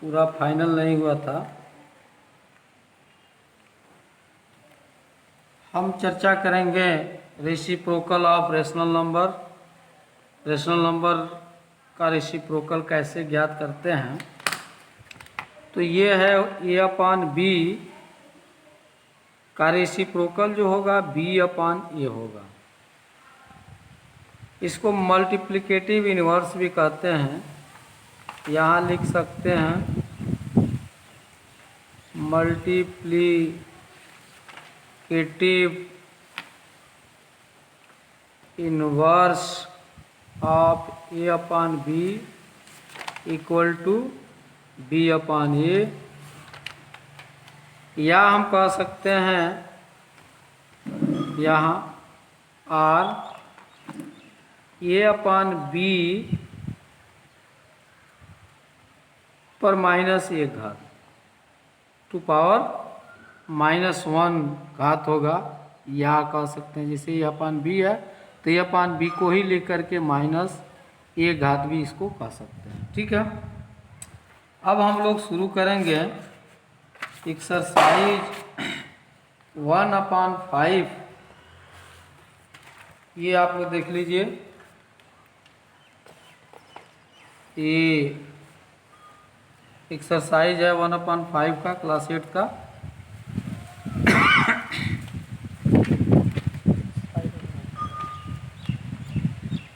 पूरा फाइनल नहीं हुआ था। हम चर्चा करेंगे reciprocal of rational number. Rational number का रेसिप्रोकल कैसे ज्ञात करते हैं। तो ये है a/b का रेसिप्रोकल जो होगा b/a होगा। इसको मल्टीप्लिकेटिव इन्वर्स भी कहते हैं। यहाँ लिख सकते हैं multiplicative inverse of a/b equal to b/a, या हम कह सकते हैं यहाँ r a/b पर -1 घात टू पावर -1 घात होगा, या कह सकते हैं जैसे a/b है तो a/b को ही लेकर के -1 घात भी इसको कह सकते हैं। ठीक है, अब हम लोग शुरू करेंगे एक्सरसाइज 1/5। ये आप लोग देख लीजिए, ये एक्सरसाइज है 1/5 का, क्लास 8 का।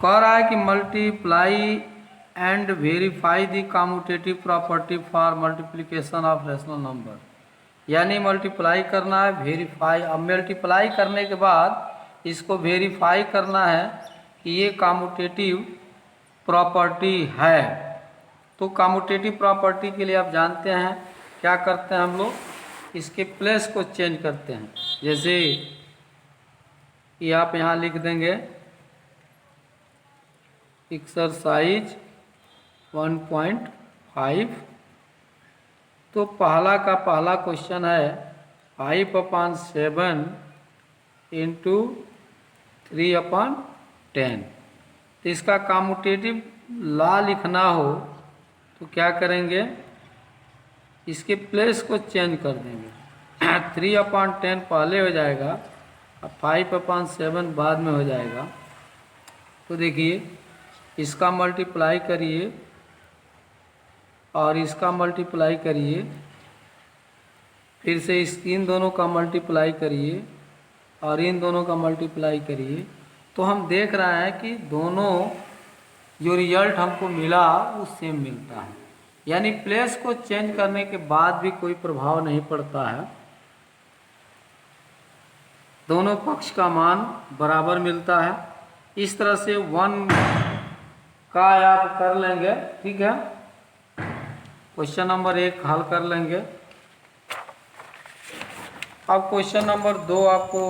कह रहा है कि multiply and verify the commutative property for multiplication of rational number. यानी मल्टीप्लाई करना है, वेरीफाई। अब मल्टीप्लाई करने के बाद इसको वेरीफाई करना है कि ये कम्यूटेटिव प्रॉपर्टी है। तो कम्यूटेटिव प्रॉपर्टी के लिए आप जानते हैं क्या करते हैं हम लोग, इसके प्लेस को चेंज करते हैं। जैसे ये आप यहाँ लिख देंगे एक्सरसाइज 1.5। तो पहला का पहला क्वेश्चन है 5/7 इंटू 3/10। तो इसका कम्यूटेटिव लॉ लिखना हो तो क्या करेंगे, इसके प्लेस को चेंज कर देंगे। 3/10 पहले हो जाएगा और 5/7 बाद में हो जाएगा। तो देखिए इसका मल्टीप्लाई करिए और इसका मल्टीप्लाई करिए, फिर से इन दोनों का मल्टीप्लाई करिए और इन दोनों का मल्टीप्लाई करिए। तो हम देख रहे हैं कि दोनों जो रिजल्ट हमको मिला वो सेम मिलता है। यानी प्लेस को चेंज करने के बाद भी कोई प्रभाव नहीं पड़ता है, दोनों पक्ष का मान बराबर मिलता है। इस तरह से 1 का आप कर लेंगे। ठीक है, क्वेश्चन नंबर 1 हल कर लेंगे। अब क्वेश्चन नंबर 2 आपको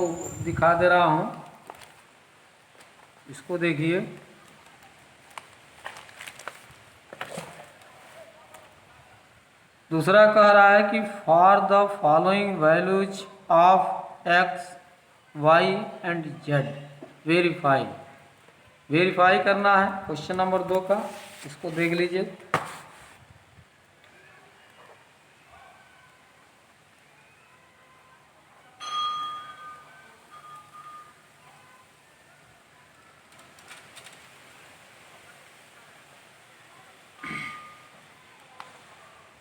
दिखा दे रहा हूं, इसको देखिए। दूसरा कह रहा है कि for the following values of x, y and z verify करना है क्वेश्चन नंबर 2 का। इसको देख लीजिए।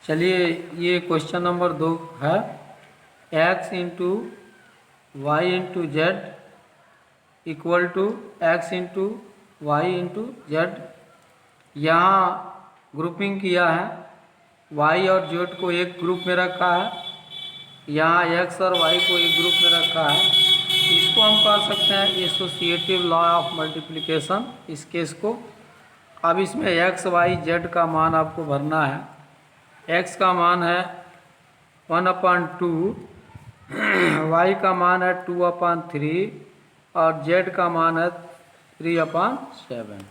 चलिए, ये क्वेश्चन नंबर 2 है, x into Y into Z equal to X into Y into Z. यहाँ ग्रुपिंग किया है, y और z को एक ग्रुप में रखा है, यहाँ x और y को एक ग्रुप में रखा है। इसको हम कह सकते हैं एसोसिएटिव लॉ ऑफ मल्टीप्लिकेशन, इस केस को। अब इसमें x, y, z का मान आपको भरना है। x का मान है 1/2, y का मान है 2/3 और z का मान है 3/7।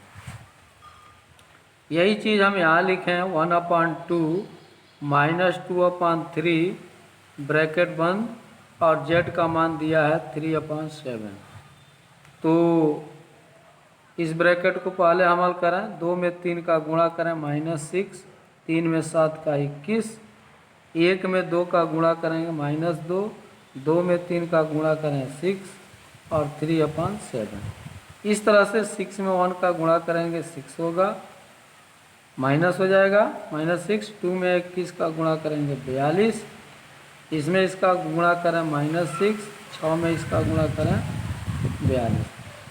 यही चीज़ हम यहाँ लिखें 1/2 - 2/3 ब्रैकेट बंद और z का मान दिया है 3/7। तो इस ब्रैकेट को पहले हमल करें, 2 में 3 का गुणा करें -6, 3 में 7 का 21, 1 में 2 का गुणा करेंगे -2, 2 में 3 का गुणा करें 6 और 3/7। इस तरह से 6 में 1 का गुणा करेंगे 6 होगा, माइनस हो जाएगा -6। 2 में 21 का गुणा करेंगे 42, इसमें इसका गुणा करें -6, 6 में इसका गुणा करें 42।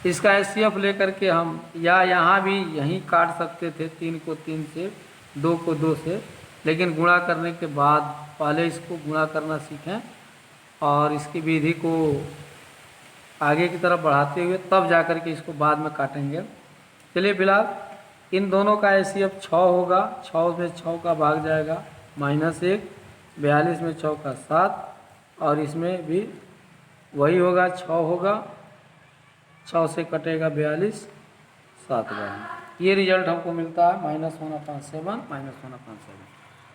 इसका एचसीएफ लेकर के हम या यहाँ भी यहीं काट सकते थे, 3 को 3 से, 2 को 2 से, लेकिन गुणा करने के बाद पहले इसको गुणा करना सीखें और इसकी विधि को आगे की तरफ बढ़ाते हुए तब जा कर के इसको बाद में काटेंगे। चलिए फिलहाल इन दोनों का एचसीएफ 6 होगा, 6 में 6 का भाग जाएगा -1, 42 में 6 का 7 और इसमें भी वही होगा 6 होगा, 6 से कटेगा 42, 7 बार। ये रिजल्ट हमको मिलता है -1/7, -1/7।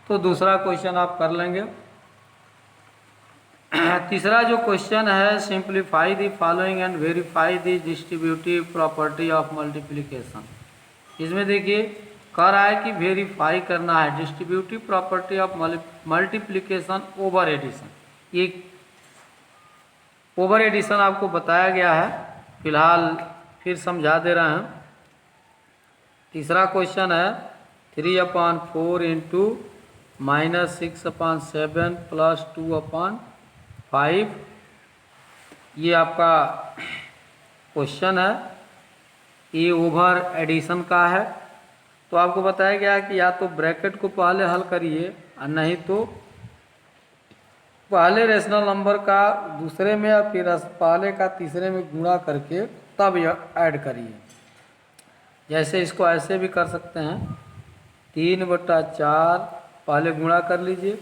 तो दूसरा क्वेश्चन आप कर लेंगे। तीसरा जो क्वेश्चन है, simplify the following and verify the distributive property of multiplication. इसमें देखिए कह रहा है कि वेरीफाई करना है distributive property of multiplication over addition. ये ओवर एडिशन आपको बताया गया है, फिलहाल फिर समझा दे रहे हैं। तीसरा क्वेश्चन है 3/4 इंटू -6/7 प्लस 2/5। ये आपका क्वेश्चन है, ये ओवर एडिशन का है। तो आपको बताया गया कि या तो ब्रैकेट को पहले हल करिए और नहीं तो पहले रेशनल नंबर का दूसरे में या फिर पहले का तीसरे में गुणा करके तब ऐड करिए। जैसे इसको ऐसे भी कर सकते हैं, 3/4 पहले गुणा कर लीजिए,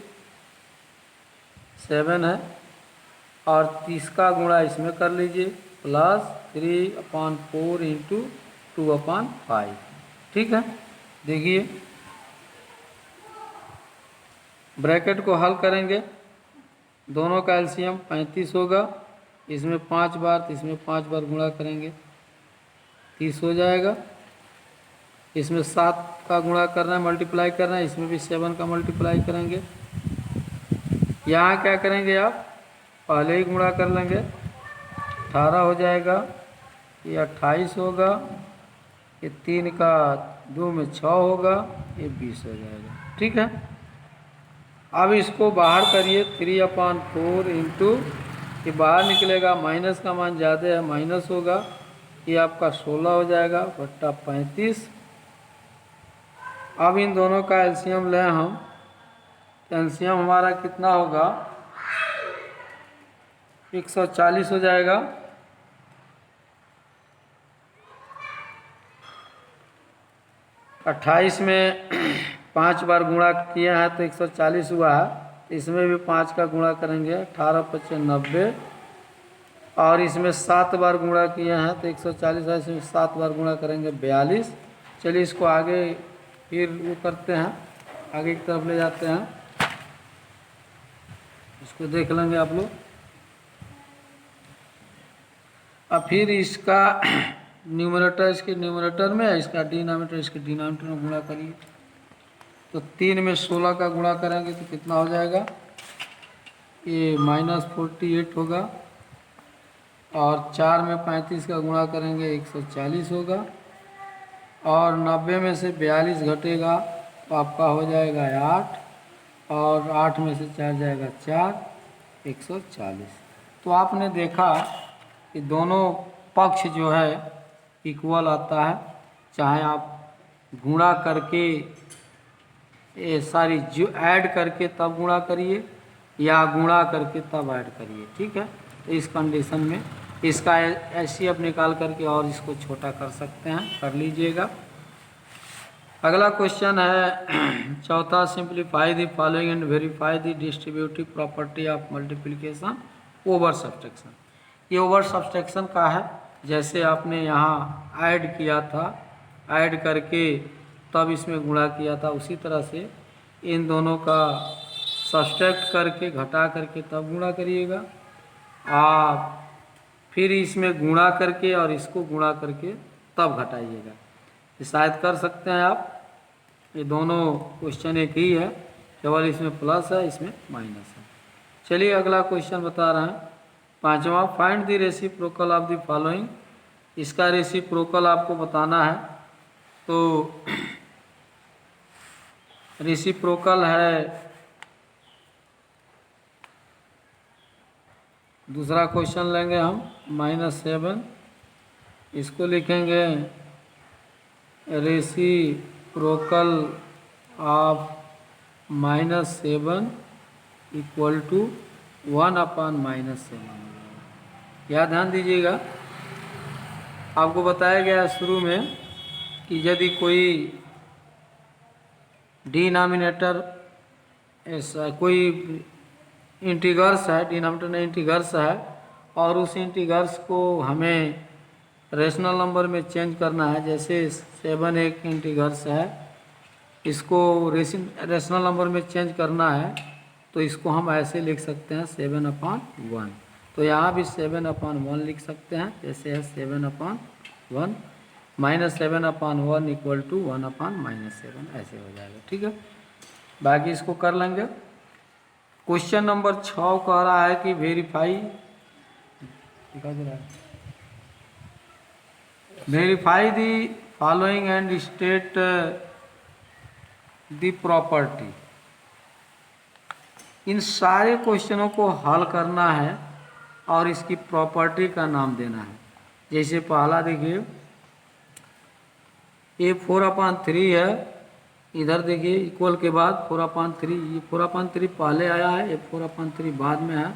7 है, और 30 का गुणा इसमें कर लीजिए प्लस 3/4 इंटू 2/5। ठीक है, देखिए ब्रैकेट को हल करेंगे, दोनों का एलसीएम 35 होगा, इसमें 5 बार तो इसमें 5 बार गुणा करेंगे 30 हो जाएगा। इसमें 7 का गुणा करना है, मल्टीप्लाई करना है, इसमें भी 7 का मल्टीप्लाई करेंगे। यहाँ क्या करेंगे आप, पहले ही गुणा कर लेंगे, 18 हो जाएगा, ये 28 होगा, ये 3 का 2 में 6 होगा, ये 20 हो जाएगा। ठीक है, अब इसको बाहर करिए, 3/4 इंटू, ये बाहर निकलेगा, माइनस का मान ज़्यादा है, माइनस होगा, ये आपका 16 हो जाएगा बट्टा 35। अब इन दोनों का एलसीएम लें हम, एलसीएम हमारा कितना होगा, 140 हो जाएगा। अट्ठाईस में 5 बार गुणा किया है तो 140 हुआ है, तो इसमें भी 5 का गुणा करेंगे, 18×5 = 90, और इसमें 7 बार गुणा किए हैं तो 140 है, इसमें 7 बार गुणा करेंगे 42। चलिए इसको आगे फिर वो करते हैं, आगे की तरफ ले जाते हैं, इसको देख लेंगे आप लोग। अब फिर इसका न्यूमरेटर इसके न्यूमरेटर में, इसका डिनोमिनेटर इसके डिनोमिनेटर में गुणा करिए। तो 3 में 16 का गुणा करेंगे तो कितना हो जाएगा, ये -48 होगा, और 4 में 35 का गुणा करेंगे 140 होगा, और 90 में से 42 घटेगा तो आपका हो जाएगा 8, और 8 में से 4 जाएगा 4, 140। तो आपने देखा कि दोनों पक्ष जो है इक्वल आता है, चाहे आप गुणा करके ये सारी जो ऐड करके तब गुणा करिए या गुणा करके तब ऐड करिए। ठीक है, तो इस कंडीशन में इसका एचसीएफ निकाल करके और इसको छोटा कर सकते हैं, कर लीजिएगा। अगला क्वेश्चन है चौथा, simplify the following and verify the distributive property of multiplication over subtraction. ये ओवर सब्सट्रैक्शन का है, जैसे आपने यहाँ ऐड किया था, ऐड करके तब इसमें गुणा किया था, उसी तरह से इन दोनों का सब्सट्रैक्ट करके घटा करके तब गुणा करिएगा, आप फिर इसमें गुणा करके और इसको गुणा करके तब घटाइएगा। शायद कर सकते हैं आप। ये दोनों क्वेश्चन एक ही है, केवल इसमें प्लस है, इसमें माइनस है। चलिए अगला क्वेश्चन बता रहे हैं, पांचवा, find the reciprocal of the following. इसका रेसिप्रोकल आपको बताना है। तो रेसिप्रोकल है, दूसरा क्वेश्चन लेंगे हम -7, इसको लिखेंगे रेसिप्रोकल ऑफ -7 इक्वल टू 1/-7। यह ध्यान दीजिएगा, आपको बताया गया शुरू में कि यदि कोई डिनोमिनेटर ऐसा कोई इंटीग्रल्स है, डिनोमिनेटर में इंटीग्रल्स है, और उस इंटीग्रल्स को हमें रेशनल नंबर में चेंज करना है। जैसे 7 एक इंटीग्रल्स है, इसको रेशनल नंबर में चेंज करना है, तो इसको हम ऐसे लिख सकते हैं 7/1। तो यहाँ भी 7/1 लिख सकते हैं, जैसे है 7/1 -7/1 इक्वल टू 1/-7, ऐसे हो जाएगा। ठीक है, बाकी इसको कर लेंगे। क्वेश्चन नंबर 6 कह रहा है कि वेरीफाई, दिखा दे रहा है, verify the following and state the property. इन सारे क्वेश्चनों को हल करना है और इसकी प्रॉपर्टी का नाम देना है। जैसे पहला देखिए, ये 4/3 है, इधर देखिए इक्वल के बाद 4/3, ये 4/3 पहले आया है, ये 4/3 बाद में है,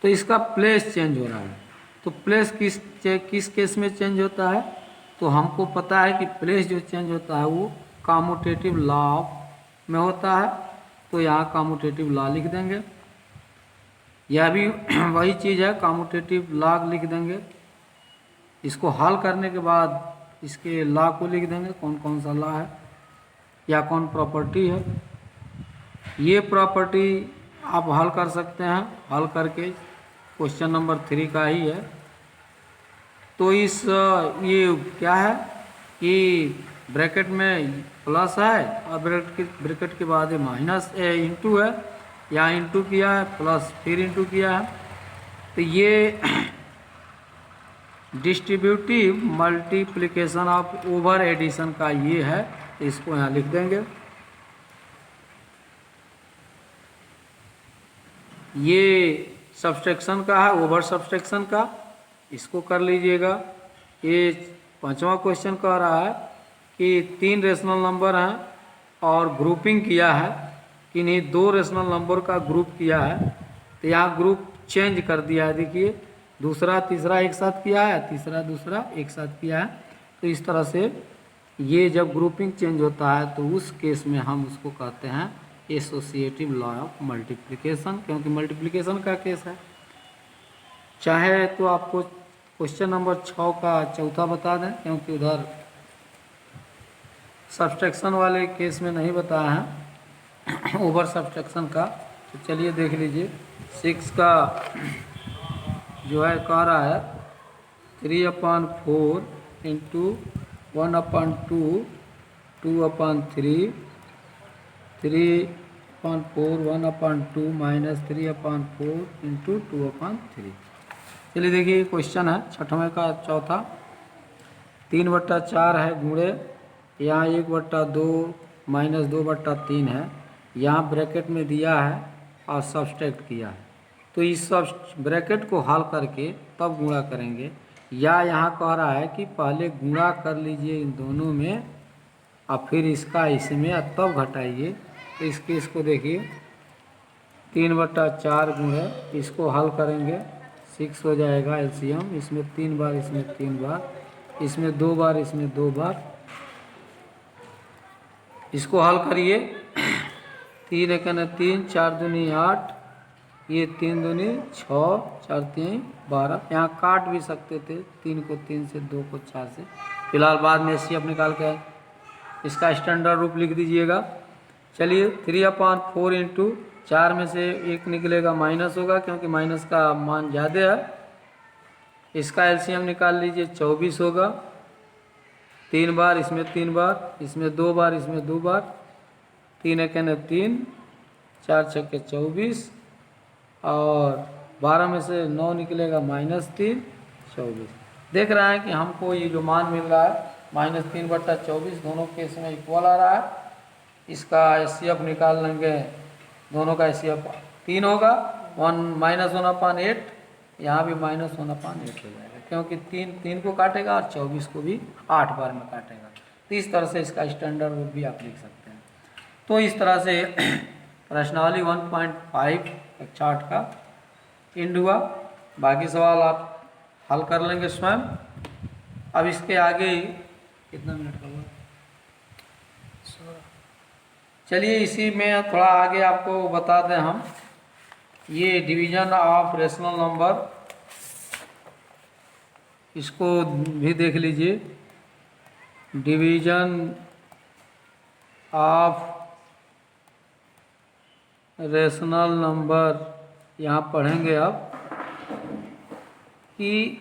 तो इसका प्लेस चेंज हो रहा है। तो प्लेस किस केस में चेंज होता है? तो हमको पता है कि प्लेस जो चेंज होता है वो कम्यूटेटिव लॉ में होता है, तो यहाँ कम्यूटेटिव लॉ लिख देंगे। यह भी वही चीज़ है, कम्यूटेटिव लॉ लिख देंगे। इसको हल करने के बाद इसके लॉ को लिख देंगे, कौन कौन सा लॉ है या कौन प्रॉपर्टी है। ये प्रॉपर्टी आप हल कर सकते हैं, हल करके क्वेश्चन नंबर 3 का ही है। तो इस ये क्या है कि ब्रैकेट में प्लस है और ब्रैकेट के बाद माइनस इंटू है, या इंटू किया है प्लस फिर इंटू किया है। तो ये distributive multiplication of over addition का ये है, तो इसको यहाँ लिख देंगे। ये सब्सट्रैक्शन का है, ओवर सब्सट्रैक्शन का, इसको कर लीजिएगा। ये 5वां क्वेश्चन कह रहा है कि 3 रेशनल नंबर हैं और ग्रुपिंग किया है, किन्हीं 2 रेशनल नंबर का ग्रुप किया है, तो यहाँ ग्रुप चेंज कर दिया है। देखिए, दूसरा तीसरा एक साथ किया है, तीसरा दूसरा एक साथ किया है। तो इस तरह से ये जब ग्रुपिंग चेंज होता है तो उस केस में हम उसको कहते हैं एसोसिएटिव लॉ ऑफ मल्टीप्लिकेशन, क्योंकि मल्टीप्लिकेशन का केस है। चाहे तो आपको क्वेश्चन नंबर 6 का चौथा बता दें, क्योंकि उधर सब्सट्रैक्शन वाले केस में नहीं बताया है ओवर सब्सट्रैक्शन का। तो चलिए देख लीजिए, 6 का जो है कह रहा है 3/4 इंटू 1/2 2/3 3/4 1/2 माइनस 3/4 इंटू 2/3। चलिए देखिए क्वेश्चन है 6वें का चौथा, 3/4 है गुणे, यहाँ 1/2 माइनस 2/3 है, यहाँ ब्रैकेट में दिया है और सब्सट्रैक्ट किया है। तो इस सब ब्रैकेट को हल करके तब गुणा करेंगे, या यहाँ कह रहा है कि पहले गुणा कर लीजिए इन दोनों में और फिर इसका इसमें तब घटाइए। तो इस केस को देखिए, 3/4 गुणे, इसको हल करेंगे 6 हो जाएगा एलसीएम, इसमें 3 बार, इसमें 3 बार, इसमें 2 बार, इसमें 2 बार। इसको हल करिए, 3 × 3 4 दूनी 8, ये 3 दूनी 6 4 3 12। यहाँ काट भी सकते थे, 3 को 3 से, 2 को 4 से। फिलहाल बाद में एचसीएफ निकाल के इसका स्टैंडर्ड रूप लिख दीजिएगा। चलिए 3/4 इंटू 4 में से 1 निकलेगा माइनस होगा, क्योंकि माइनस का मान ज़्यादा है। इसका एलसीएम निकाल लीजिए, 24 होगा। 3 बार, इसमें 3 बार, इसमें 2 बार, इसमें 2 बार, 3 एक 3, 4 छक्के 24 और 12 में से 9 निकलेगा -3, 24। देख रहा है कि हमको ये जो मान मिल रहा है -3/24 दोनों केस में इक्वल आ रहा है। इसका HCF निकाल लेंगे, दोनों का HCF 3 होगा, 1 यहाँ भी -1/8 हो जाएगा, क्योंकि 3 को काटेगा और 24 को भी 8 बार में काटेगा। तो इस तरह से इसका स्टैंडर्ड रूप भी आप लिख सकते हैं। तो इस तरह से प्रश्नावली 1.5 चार्ट का एंड हुआ। बाकी सवाल आप हल कर लेंगे स्वयं। अब इसके आगे कितना मिनट का हुआ? चलिए इसी में थोड़ा आगे आपको बता दें हम, ये डिवीजन ऑफ रेशनल नंबर, इसको भी देख लीजिए। डिवीजन ऑफ रेशनल नंबर यहाँ पढ़ेंगे आप कि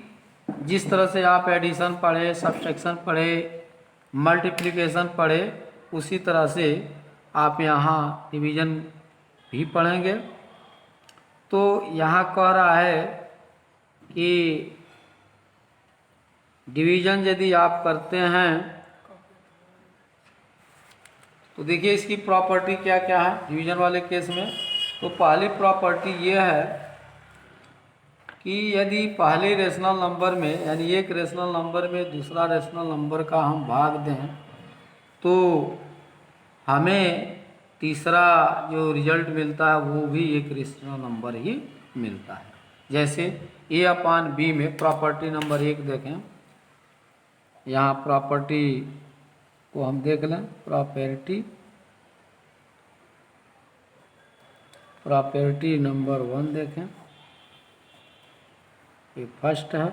जिस तरह से आप एडिशन पढ़े, सब्ट्रैक्शन पढ़े, मल्टीप्लिकेशन पढ़े, उसी तरह से आप यहाँ डिवीजन भी पढ़ेंगे। तो यहाँ कह रहा है कि डिवीजन यदि आप करते हैं तो देखिए इसकी प्रॉपर्टी क्या क्या है डिवीजन वाले केस में। तो पहली प्रॉपर्टी ये है कि यदि पहले रेशनल नंबर में, यानी एक रेशनल नंबर में दूसरा रेशनल नंबर का हम भाग दें तो हमें तीसरा जो रिजल्ट मिलता है वो भी एक रेशनल नंबर ही मिलता है। जैसे A/B में प्रॉपर्टी नंबर 1 देखें, यहाँ प्रॉपर्टी को हम देख लें। प्रॉपर्टी नंबर 1 देखें, ये फर्स्ट है।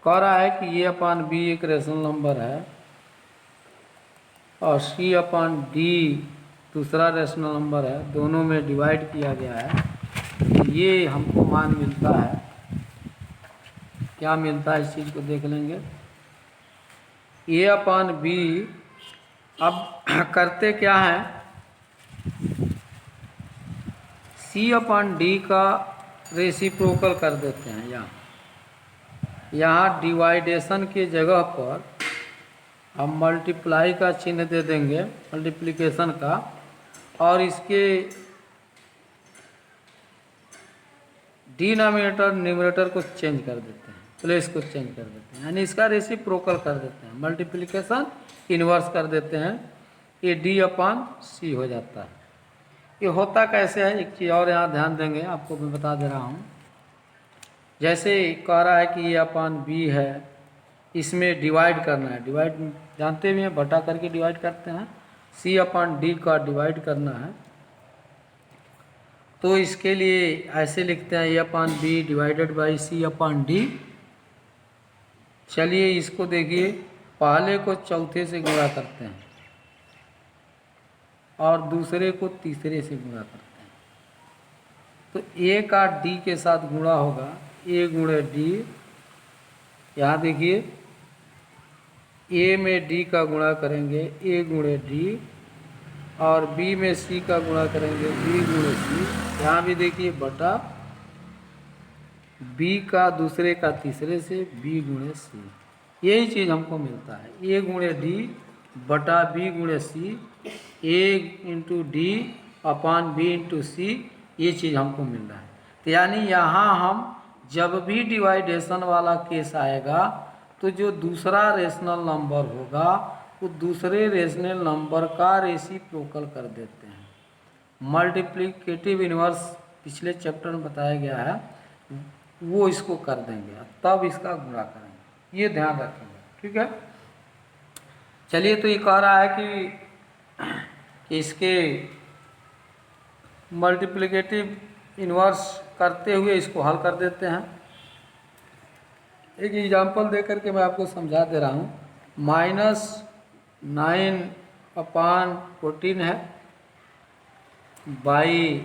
कह रहा है कि A/B एक रेशनल नंबर है और C/D दूसरा रेशनल नंबर है, दोनों में डिवाइड किया गया है। ये हमको मान मिलता है, क्या मिलता है इस चीज़ को देख लेंगे। A/B अब करते क्या है, C/D का रेसिप्रोकल कर देते हैं। यहाँ डिवाइडेशन के जगह पर हम मल्टीप्लाई का चिन्ह दे देंगे, मल्टीप्लिकेशन का, और इसके डिनोमिनेटर न्यूमरेटर को चेंज कर देते हैं, प्लेस को चेंज कर देते हैं, यानी इसका रेसिप्रोकल कर देते हैं, मल्टीप्लिकेशन इन्वर्स कर देते हैं। ये D/C हो जाता है। ये होता कैसे है, एक चीज़ और यहाँ ध्यान देंगे, आपको मैं बता दे रहा हूँ। जैसे कह रहा है कि A/B है, इसमें डिवाइड करना है, डिवाइड जानते भी हैं, बटा करके डिवाइड करते हैं। C/D का डिवाइड करना है, तो इसके लिए ऐसे लिखते हैं A/B डिवाइडेड बाई C/D। चलिए इसको देखिए, पहले को चौथे से गुणा करते हैं और दूसरे को तीसरे से गुणा करते हैं। तो A का D के साथ गुणा होगा, A गुणे D। यहाँ देखिए A में D का गुणा करेंगे, A गुणे D, और B में C का गुणा करेंगे, B गुणे C। यहाँ भी देखिए बटा B का दूसरे का तीसरे से, B गुणे C। यही चीज़ हमको मिलता है, A गुणे D बटा B गुणे C, A into D upon B into C। ये चीज़ हमको मिल रहा है। तो यानी यहाँ हम जब भी डिवाइडेशन वाला केस आएगा तो जो दूसरा रेशनल नंबर होगा वो दूसरे रेशनल नंबर का रेसिप्रोकल कर देते हैं। मल्टीप्लिकेटिव इन्वर्स पिछले चैप्टर में बताया गया है, वो इसको कर देंगे, तब इसका गुणा करेंगे, ये ध्यान रखेंगे, ठीक है। चलिए, तो ये कह रहा है कि इसके मल्टीप्लिकेटिव इन्वर्स करते हुए इसको हल कर देते हैं। एक एग्जांपल दे करके मैं आपको समझा दे रहा हूँ। -9/14 है बाई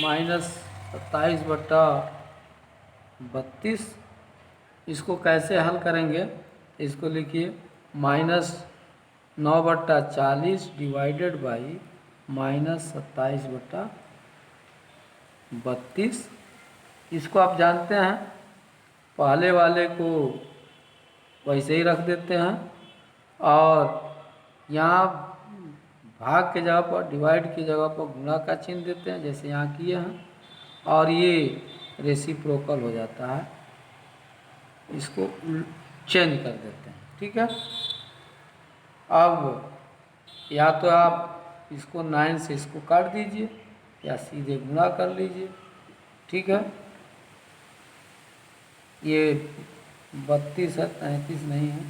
-27/32। इसको कैसे हल करेंगे, इसको लिखिए -9/40 डिवाइडेड बाई -27/32। इसको आप जानते हैं, पहले वाले को वैसे ही रख देते हैं और यहाँ भाग के जगह पर, डिवाइड की जगह पर गुणा का चिन्ह देते हैं, जैसे यहाँ किए हैं, और ये रेसिप्रोकल हो जाता है, इसको चेंज कर देते हैं। ठीक है, अब या तो आप इसको 9 से इसको काट दीजिए या सीधे गुणा कर लीजिए। ठीक है, ये 32 है, 33 नहीं है,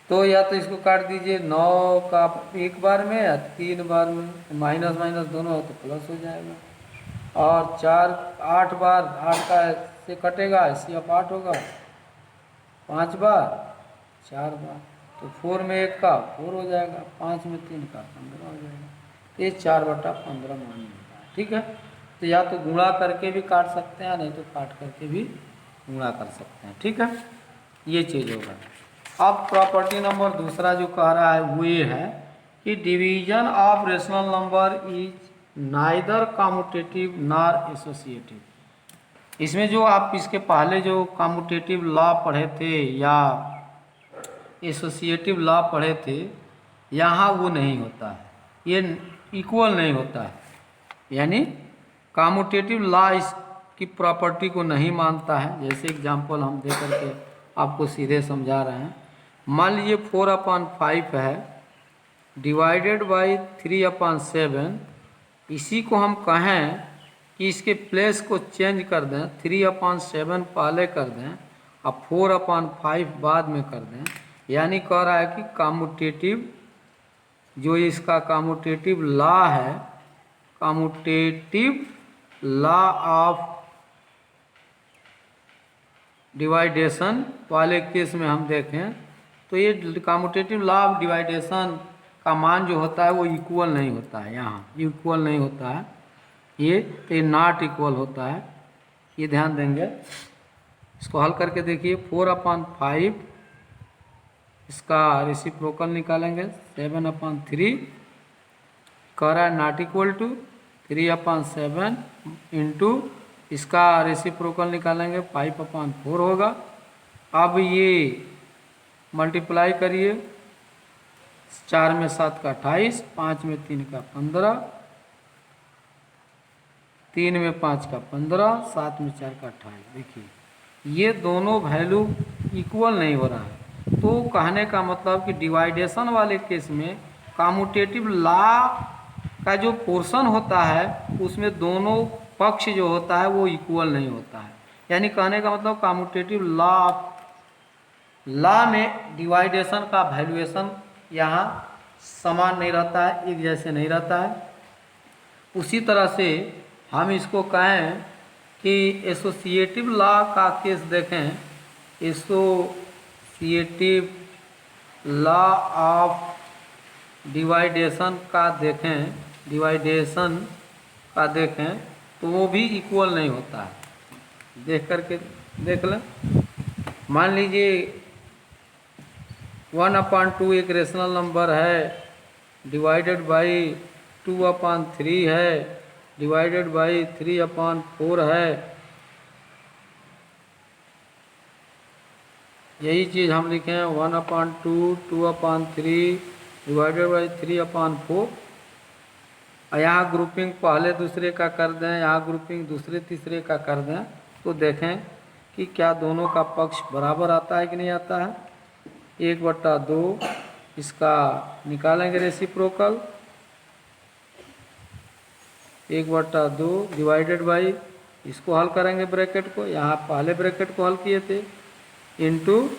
तो या तो इसको काट दीजिए 9 का एक बार में या 3 बार में, माइनस माइनस दोनों हो तो प्लस हो जाएगा। और 8 बार 8 का से कटेगा, इसी अब 8 होगा, 5 बार 4 बार, तो 4 में 1 का 4 हो जाएगा, 5 में 3 का 15 हो जाएगा। ये 4/15 मान मिलता है। ठीक है, तो या तो गुणा करके भी काट सकते हैं, नहीं तो काट करके भी गुणा कर सकते हैं। ठीक है, ये चीज़ होगा। अब प्रॉपर्टी नंबर दूसरा जो कह रहा है वो ये है कि division of rational number is neither commutative nor associative. इसमें जो आप इसके पहले जो कम्यूटेटिव लॉ पढ़े थे या एसोसिएटिव लॉ पढ़े थे, यहाँ वो नहीं होता है, ये इक्वल नहीं होता है, यानी कम्यूटेटिव लॉ इसकी प्रॉपर्टी को नहीं मानता है। जैसे एग्जांपल हम दे करके आपको सीधे समझा रहे हैं। मान लीजिए 4/5 है डिवाइडेड बाई 3/7, इसी को हम कहें कि इसके प्लेस को चेंज कर दें, 3/7 पहले कर दें और 4/5 बाद में कर दें, यानी कह रहा है कि कम्यूटेटिव जो इसका कम्यूटेटिव लॉ है, कम्यूटेटिव लॉ ऑफ डिवाइडेशन वाले केस में हम देखें तो ये कम्यूटेटिव लॉ ऑफ डिवाइडेशन का मान जो होता है वो इक्वल नहीं होता है, यहाँ इक्वल नहीं होता है, ये नॉट इक्वल होता है, ये ध्यान देंगे। इसको हल करके देखिए, 4/5 इसका रेसिप्रोकल निकालेंगे 7/3, कह रहा है नॉट इक्वल टू 3/7 इंटू इसका रेसिप्रोकल निकालेंगे 5/4 होगा। अब ये मल्टीप्लाई करिए, 4 में 7 का 28, 5 में 3 का 15, 3 में 5 का 15, 7 में 4 का 28। देखिए ये दोनों वैल्यू इक्वल नहीं हो रहा है, तो कहने का मतलब कि डिवाइडेशन वाले केस में कम्यूटेटिव लॉ का जो पोर्शन होता है उसमें दोनों पक्ष जो होता है वो इक्वल नहीं होता है, यानी कहने का मतलब कम्यूटेटिव लॉ में डिवाइडेशन का वैल्यूएशन यहाँ समान नहीं रहता है, एक जैसे नहीं रहता है। उसी तरह से हम इसको कहें कि एसोसिएटिव लॉ का केस देखें, एसोसिएटिव लॉ ऑफ डिवाइडेशन का देखें, डिवाइडेशन का देखें तो वो भी इक्वल नहीं होता है। देख करके देख लें, मान लीजिए 1/2 एक रेशनल नंबर है डिवाइडेड बाई 2/3 है डिवाइडेड बाई 3/4 है। यही चीज़ हम लिखें 1/2 2/3 डिवाइडेड बाई 3/4। यहाँ ग्रुपिंग पहले दूसरे का कर दें, यहाँ ग्रुपिंग दूसरे तीसरे का कर दें, तो देखें कि क्या दोनों का पक्ष बराबर आता है कि नहीं आता है। 1/2 इसका निकालेंगे रेसिप्रोकल, 1/2 डिवाइडेड बाई, इसको हल करेंगे ब्रैकेट को, यहाँ पहले ब्रैकेट को हल किए थे, इनटू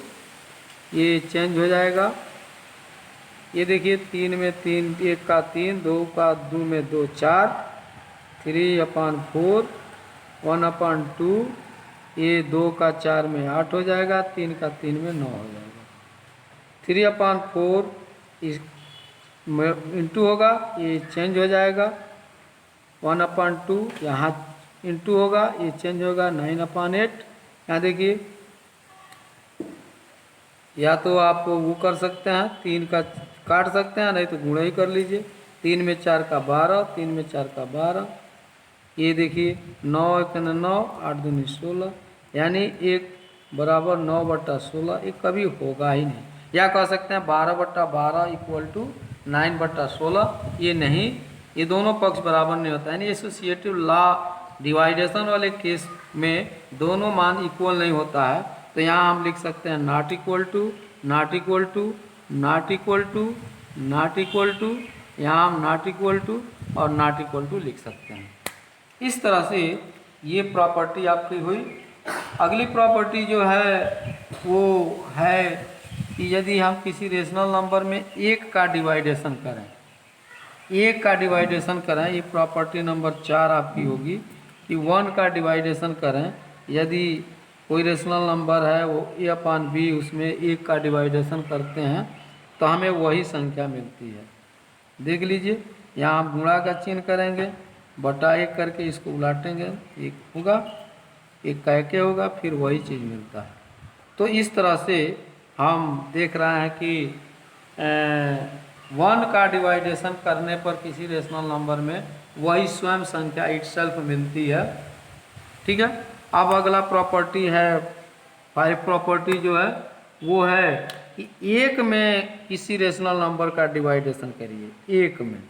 ये चेंज हो जाएगा। ये देखिए 3 में 3, 1 का 3, 2 का 2 में 2 4, 3/4, 1/2, ये 2 का 4 में 8 हो जाएगा, 3 का 3 में 9 हो जाएगा। 3/4 इस इंटू होगा, ये चेंज हो जाएगा, 1/2 यहाँ इंटू होगा, ये चेंज होगा 9/8। यहाँ देखिए या तो आप वो कर सकते हैं, 3 का काट सकते हैं, नहीं तो गुणा ही कर लीजिए। 3 में 4 का 12, 3 में 4 का 12, ये देखिए 9 एक 9, 8 दूनी 16, यानी 1 बराबर 9/16, ये कभी होगा ही नहीं। या कह सकते हैं 12/12 इक्वल टू 9/16, ये नहीं, ये दोनों पक्ष बराबर नहीं होता है, यानी एसोसिएटिव लॉ डिवाइडेशन वाले केस में दोनों मान इक्वल नहीं होता है। तो यहाँ हम लिख सकते हैं not equal to, not equal to, not equal to, not equal to, यहाँ हम नॉट इक्वल टू और नॉट इक्वल टू लिख सकते हैं। इस तरह से ये प्रॉपर्टी आपकी हुई। अगली प्रॉपर्टी जो है वो है कि यदि हम किसी रेशनल नंबर में 1 का डिवाइडेशन करें, 1 का डिवाइडेशन करें, ये प्रॉपर्टी नंबर 4 आपकी होगी कि 1 का डिवाइडेशन करें, यदि कोई रेशनल नंबर है वो a/b, उसमें 1 का डिवाइडेशन करते हैं तो हमें वही संख्या मिलती है। देख लीजिए, यहाँ हम गुणा का चिन्ह करेंगे, बटा 1 करके इसको उलाटेंगे, 1 होगा, 1 का 1 होगा, फिर वही चीज़ मिलता है। तो इस तरह से हम देख रहे हैं कि 1 का डिवाइडेशन करने पर किसी रेशनल नंबर में वही स्वयं संख्या इटसेल्फ मिलती है। ठीक है। अब अगला प्रॉपर्टी है 5 प्रॉपर्टी जो है वो है कि 1 में किसी रेशनल नंबर का डिवाइडेशन करिए, 1 में,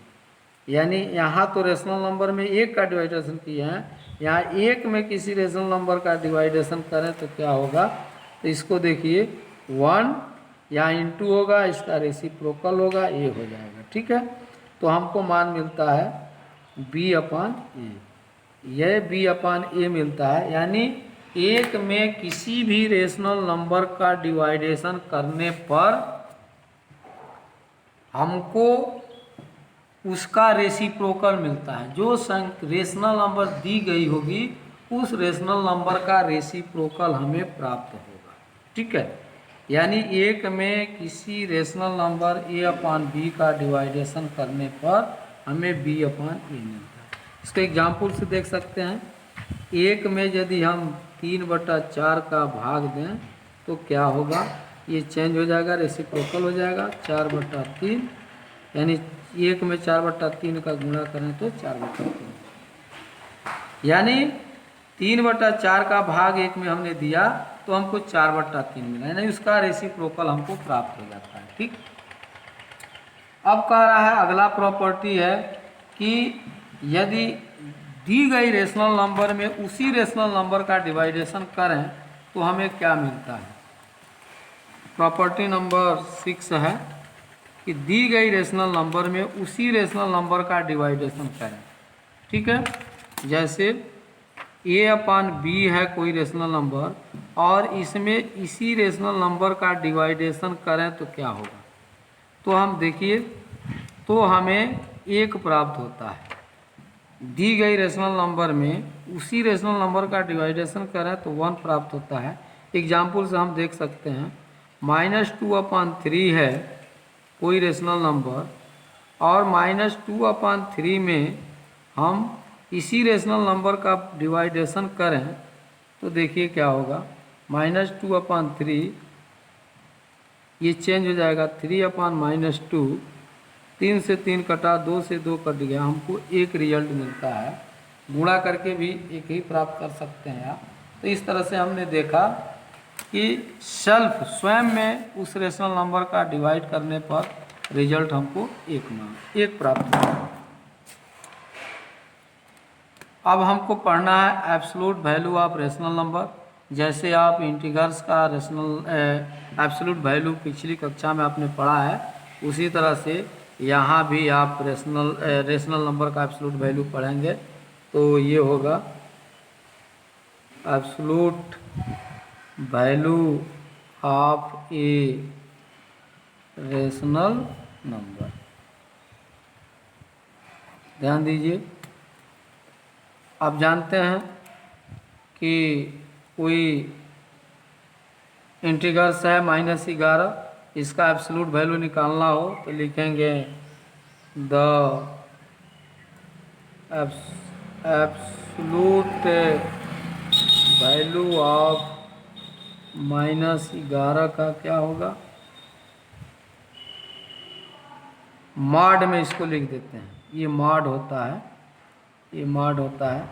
यानी यहाँ तो रेशनल नंबर में 1 का डिवाइडेशन किए हैं, यहाँ 1 में किसी रेशनल नंबर का डिवाइडेशन करें तो क्या होगा, तो इसको देखिए 1 यहाँ इंटू होगा, इसका रेसिप्रोकल होगा, ये हो जाएगा। ठीक है। तो हमको मान मिलता है b/a, यह b/a मिलता है, यानी 1 में किसी भी रेशनल नंबर का डिवाइडेशन करने पर हमको उसका रेसिप्रोकल मिलता है। जो रेशनल नंबर दी गई होगी उस रेशनल नंबर का रेसिप्रोकल हमें प्राप्त होगा। ठीक है। यानी 1 में किसी रेशनल नंबर a/b का डिवाइडेशन करने पर हमें b/a मिलता है। इसको एग्जाम्पल से देख सकते हैं। 1 में यदि हम 3/4 का भाग दें तो क्या होगा, ये चेंज हो जाएगा, रेसिप्रोकल हो जाएगा, 4/3, यानी 1 में 4/3 का गुणा करें तो 4/3, यानी 3/4 का भाग 1 में हमने दिया तो हमको 4/3 मिला, यानी उसका रेसिप्रोकल हमको प्राप्त हो जाता है। ठीक। अब कह रहा है अगला प्रॉपर्टी है कि यदि दी गई रेशनल नंबर में उसी रेशनल नंबर का डिवाइडेशन करें तो हमें क्या मिलता है। प्रॉपर्टी नंबर 6 है कि दी गई रेशनल नंबर में उसी रेशनल नंबर का डिवाइडेशन करें। ठीक है। जैसे a/b है कोई रेशनल नंबर और इसमें इसी रेशनल नंबर का डिवाइडेशन करें तो क्या होगा, तो हम देखिए, तो हमें 1 प्राप्त होता है। दी गई रेशनल नंबर में उसी रेशनल नंबर का डिवाइडेशन करें तो 1 प्राप्त होता है। एग्जाम्पल से हम देख सकते हैं, -2/3 है कोई रेशनल नंबर और -2/3 में हम इसी रेशनल नंबर का डिवाइडेशन करें तो देखिए क्या होगा, -2/3, ये चेंज हो जाएगा 3/-2, 3 से 3 कटा, 2 से 2 कट गया, हमको 1 रिजल्ट मिलता है। गुणा करके भी 1 ही प्राप्त कर सकते हैं आप। तो इस तरह से हमने देखा कि सेल्फ स्वयं में उस रेशनल नंबर का डिवाइड करने पर रिजल्ट हमको 1 प्राप्त होगा। अब हमको पढ़ना है absolute value of rational number. जैसे आप इंटीग्रल्स का रेशनल एब्सोल्यूट वैल्यू पिछली कक्षा में आपने पढ़ा है, उसी तरह से यहाँ भी आप रेशनल नंबर का एब्सोल्यूट वैल्यू पढ़ेंगे तो ये होगा absolute value of a rational number. ध्यान दीजिए, आप जानते हैं कि कोई इंटीग्रल्स है -11, इसका एब्सोल्यूट वैल्यू निकालना हो तो लिखेंगे द एब्सोल्यूट वैल्यू ऑफ -11 का क्या होगा, मॉड में इसको लिख देते हैं, ये मॉड होता है, ये मॉड होता है।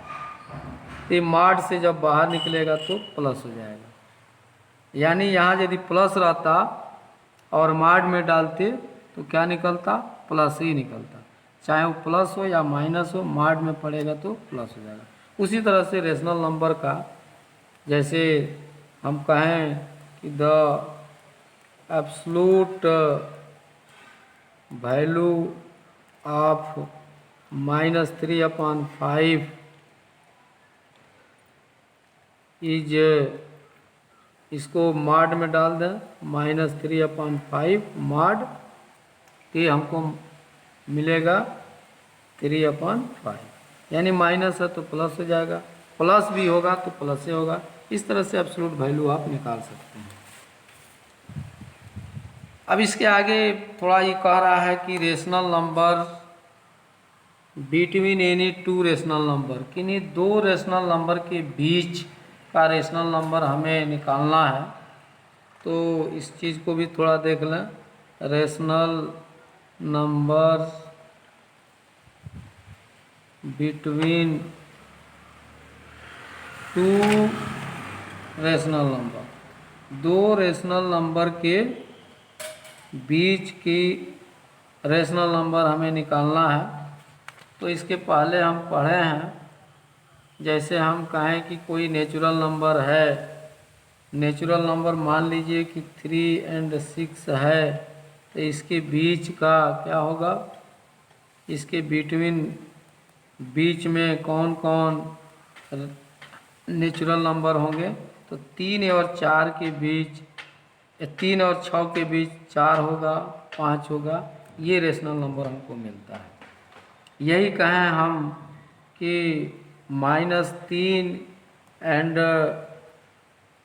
तो ये मॉड से जब बाहर निकलेगा तो प्लस हो जाएगा, यानी यहाँ यदि प्लस रहता और मॉड में डालते तो क्या निकलता, प्लस ही निकलता। चाहे वो प्लस हो या माइनस हो, मॉड में पड़ेगा तो प्लस हो जाएगा। उसी तरह से रेशनल नंबर का, जैसे हम कहें कि the absolute value of -3/5 is, इसको मॉड में डाल दें, -3/5 मॉड, कि हमको मिलेगा 3/5, यानी माइनस है तो प्लस हो जाएगा, प्लस भी होगा तो प्लस ही होगा। इस तरह से एब्सोल्यूट वैल्यू आप निकाल सकते हैं। अब इसके आगे थोड़ा ये कह रहा है कि rational number between any two rational number, किन्हीं दो रेशनल नंबर के बीच का रेशनल नंबर हमें निकालना है। तो इस चीज़ को भी थोड़ा देख लें। Rational number between two rational number, दो रेशनल नंबर के बीच की रेशनल नंबर हमें निकालना है। तो इसके पहले हम पढ़े हैं, जैसे हम कहें कि कोई नेचुरल नंबर है, नेचुरल नंबर मान लीजिए कि 3 और 6 है, तो इसके बीच का क्या होगा, इसके बीच में कौन कौन नेचुरल नंबर होंगे। तो 3 और 4 के बीच, 3 और 6 के बीच 4 होगा, 5 होगा, ये रेशनल नंबर हमको मिलता है। यही कहें हम कि -3 एंड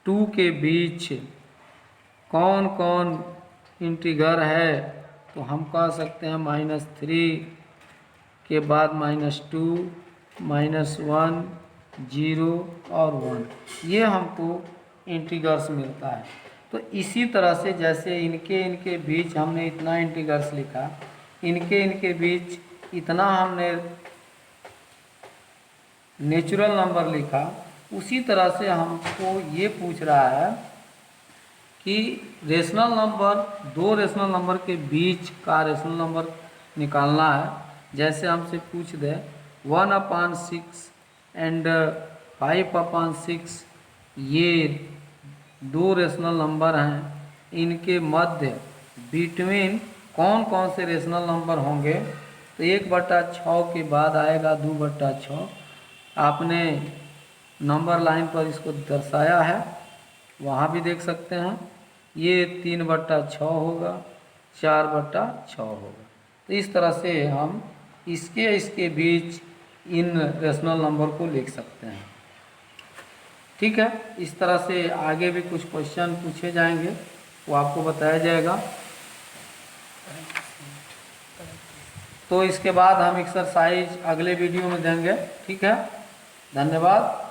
2 के बीच कौन कौन इंटीगर है, तो हम कह सकते हैं -3 के बाद -2, -1, 0 और 1, ये हमको इंटीगर्स मिलता है। तो इसी तरह से जैसे इनके बीच हमने इतना इंटीगर्स लिखा, इनके बीच इतना हमने नेचुरल नंबर लिखा, उसी तरह से हमको ये पूछ रहा है कि रेशनल नंबर, दो रेशनल नंबर के बीच का रेशनल नंबर निकालना है। जैसे हमसे पूछ दे 1/6 एंड 5/6, ये दो रेशनल नंबर हैं, इनके मध्य बिटवीन कौन कौन से रेशनल नंबर होंगे। तो 1/6 के बाद आएगा 2/6। आपने नंबर लाइन पर इसको दर्शाया है, वहाँ भी देख सकते हैं। ये 3/6 होगा, 4/6 होगा। तो इस तरह से हम इसके बीच इन रेशनल नंबर को लिख सकते हैं। ठीक है, इस तरह से आगे भी कुछ क्वेश्चन पूछे जाएंगे, वो आपको बताया जाएगा। तो इसके बाद हम एक्सरसाइज अगले वीडियो में देंगे। ठीक है, धन्यवाद।